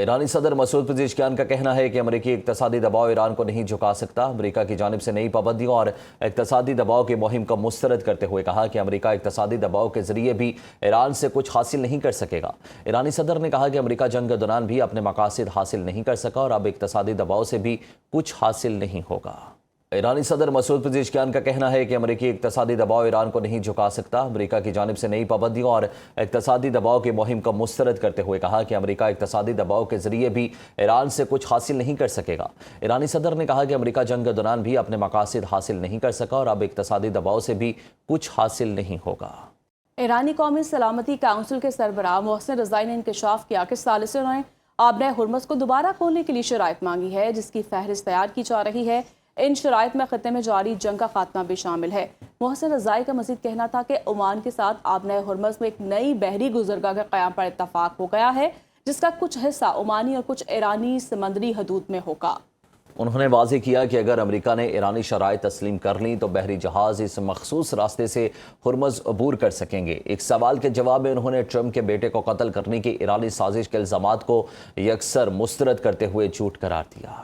ایرانی صدر Masoud Pezeshkian کا کہنا ہے کہ امریکی اقتصادی دباؤ ایران کو نہیں جھکا سکتا۔ امریکہ کی جانب سے نئی پابندیوں اور اقتصادی دباؤ کی مہم کو مسترد کرتے ہوئے کہا کہ امریکہ اقتصادی دباؤ کے ذریعے بھی ایران سے کچھ حاصل نہیں کر سکے گا۔ ایرانی صدر نے کہا کہ امریکہ جنگ کے دوران بھی اپنے مقاصد حاصل نہیں کر سکا اور اب اقتصادی دباؤ سے بھی کچھ حاصل نہیں ہوگا۔ ایرانی صدر مسعود پزشکیان کا کہنا ہے کہ امریکی اقتصادی دباؤ ایران کو نہیں جھکا سکتا۔ امریکہ کی جانب سے نئی پابندیوں اور اقتصادی دباؤ کی مہم کو مسترد کرتے ہوئے کہا کہ امریکہ اقتصادی دباؤ کے ذریعے بھی ایران سے کچھ حاصل نہیں کر سکے گا۔ ایرانی صدر نے کہا کہ امریکہ جنگ کے دوران بھی اپنے مقاصد حاصل نہیں کر سکا اور اب اقتصادی دباؤ سے بھی کچھ حاصل نہیں ہوگا۔ ایرانی قومی سلامتی کونسل کے سربراہ محسن رضائی نے انکشاف کیا کہ ثالثیوں نے آبنۂ ہرمز کو دوبارہ کھولنے کے لیے شرائط مانگی ہے، جس کی فہرست تیار کی جا رہی ہے۔ ان شرائط میں خطے میں جاری جنگ کا خاتمہ بھی شامل ہے۔ محسن رضائی کا مزید کہنا تھا کہ عمان کے ساتھ آبنۂ ہرمز میں ایک نئی بحری گزرگاہ کے قیام پر اتفاق ہو گیا ہے، جس کا کچھ حصہ عمانی اور کچھ ایرانی سمندری حدود میں ہوگا۔ انہوں نے واضح کیا کہ اگر امریکہ نے ایرانی شرائط تسلیم کر لیں تو بحری جہاز اس مخصوص راستے سے ہرمز عبور کر سکیں گے۔ ایک سوال کے جواب میں انہوں نے ٹرمپ کے بیٹے کو قتل کرنے کی ایرانی سازش کے الزامات کو یکسر مسترد کرتے ہوئے جھوٹ قرار دیا۔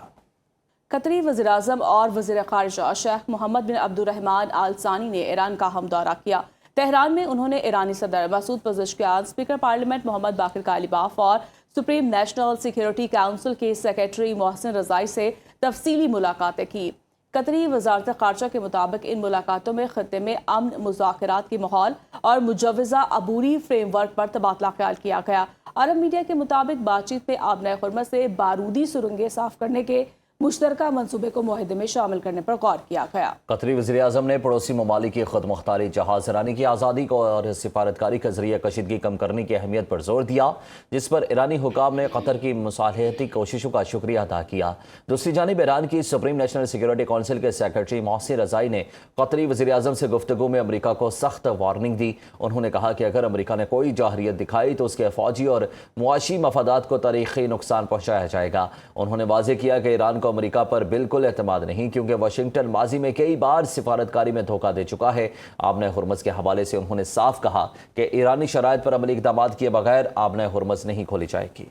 قطری وزیراعظم اور وزیر خارجہ شیخ محمد بن عبد الرحمن آل ثانی نے ایران کا ہم دورہ کیا۔ تہران میں انہوں نے ایرانی صدر مسعود پزشکیان، اسپیکر پارلیمنٹ محمد باقر کالیباف اور سپریم نیشنل سیکیورٹی کونسل کے سیکریٹری محسن رضائی سے تفصیلی ملاقاتیں کی۔ قطری وزارت خارجہ کے مطابق ان ملاقاتوں میں خطے میں امن، مذاکرات کی ماحول اور مجوزہ عبوری فریم ورک پر تبادلہ خیال کیا گیا۔ عرب میڈیا کے مطابق بات چیت میں آبنۂ ہرمز سے بارودی سرنگیں صاف کرنے کے مشترکہ منصوبے کو معاہدے میں شامل کرنے پر غور کیا گیا۔ قطری وزیراعظم نے پڑوسی ممالک کی خود مختاری جہاز رانی کی آزادی کو اور سفارتکاری کے ذریعے کشیدگی کم کرنے کی اہمیت پر زور دیا، جس پر ایرانی حکام نے قطر کی مصالحتی کوششوں کا شکریہ ادا کیا۔ دوسری جانب ایران کی سپریم نیشنل سیکیورٹی کونسل کے سیکریٹری محسن رضائی نے قطری وزیراعظم سے گفتگو میں امریکہ کو سخت وارننگ دی۔ انہوں نے کہا کہ اگر امریکہ نے کوئی جارحیت دکھائی تو اس کے فوجی اور معاشی مفادات کو تاریخی نقصان پہنچایا جائے گا۔ انہوں نے واضح کیا کہ ایران کو امریکہ پر بالکل اعتماد نہیں، کیونکہ واشنگٹن ماضی میں کئی بار سفارتکاری میں دھوکہ دے چکا ہے۔ آبنۂ ہرمز کے حوالے سے انہوں نے صاف کہا کہ ایرانی شرائط پر عملی اقدامات کیے بغیر آبنۂ ہرمز نہیں کھولی جائے گی۔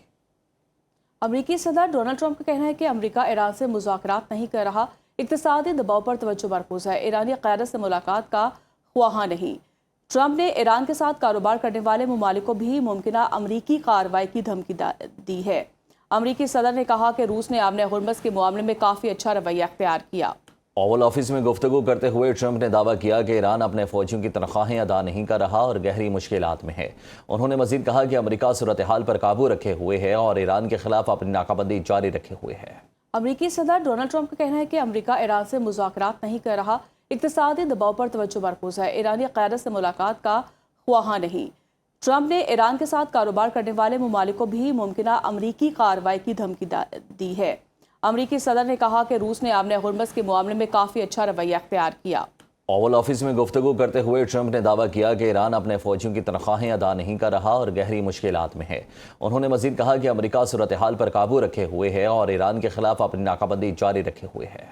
امریکی صدر ڈونلڈ ٹرمپ کا کہنا ہے کہ امریکہ ایران سے مذاکرات نہیں کر رہا، اقتصادی دباؤ پر توجہ مرکوز ہے، ایرانی قیادت سے ملاقات کا خواہاں نہیں۔ ٹرمپ نے ایران کے ساتھ کاروبار کرنے والے ممالک کو بھی ممکنہ امریکی کارروائی کی دھمکی دی ہے۔ امریکی صدر نے کہا کہ روس نے آبنۂ ہرمز کے معاملے میں کافی اچھا رویہ اختیار کیا۔ اوول آفس میں گفتگو کرتے ہوئے ٹرمپ نے دعویٰ کیا کہ ایران اپنے فوجیوں کی تنخواہیں ادا نہیں کر رہا اور گہری مشکلات میں ہے۔ انہوں نے مزید کہا کہ امریکہ صورتحال پر قابو رکھے ہوئے ہے اور ایران کے خلاف اپنی ناکہ بندی جاری رکھے ہوئے ہے۔ امریکی صدر ڈونلڈ ٹرمپ کا کہنا ہے کہ امریکہ ایران سے مذاکرات نہیں کر رہا، اقتصادی دباؤ پر توجہ مرکوز ہے، ایرانی قیادت سے ملاقات کا خواہاں نہیں۔ ٹرمپ نے ایران کے ساتھ کاروبار کرنے والے ممالک کو بھی ممکنہ امریکی کارروائی کی دھمکی دی ہے۔ امریکی صدر نے کہا کہ روس نے آبنۂ ہرمز کے معاملے میں کافی اچھا رویہ اختیار کیا۔ اوول آفس میں گفتگو کرتے ہوئے ٹرمپ نے دعویٰ کیا کہ ایران اپنے فوجیوں کی تنخواہیں ادا نہیں کر رہا اور گہری مشکلات میں ہے۔ انہوں نے مزید کہا کہ امریکہ صورتحال پر قابو رکھے ہوئے ہے اور ایران کے خلاف اپنی ناکہ بندی جاری رکھے ہوئے ہے۔